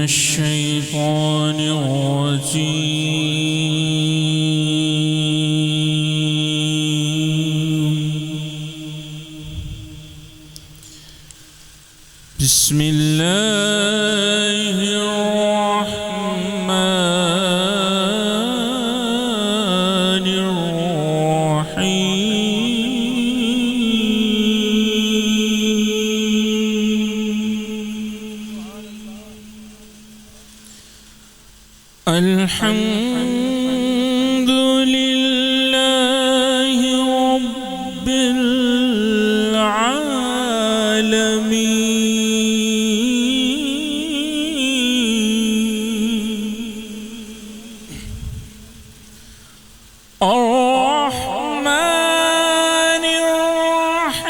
الشيطان الرجيم. بسم الله الرحمن الرحيم. الحمد لله رب العالمين. الرحمن الرحيم.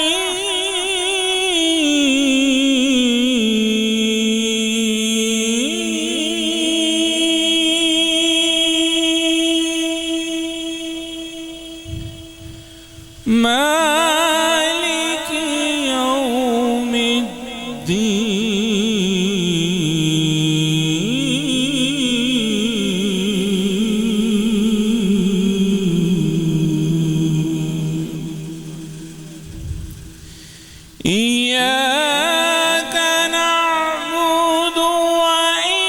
مالك يوم الدين. إياك نعبد وإياك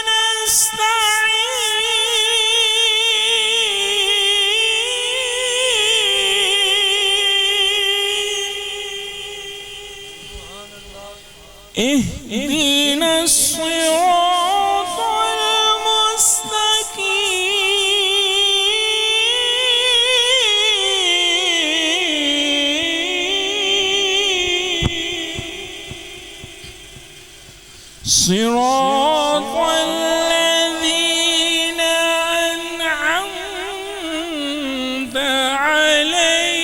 نستعين. اهدنا الصراط المستقيم. صراط الذين أنعمت عليهم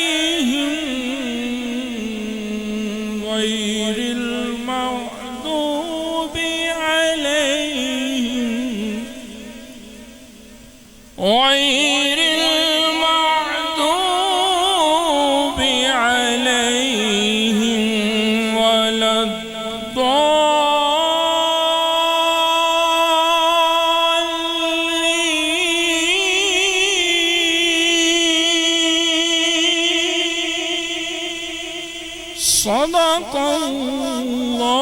غير المغضوب عليهم ولا الضالين. صدق الله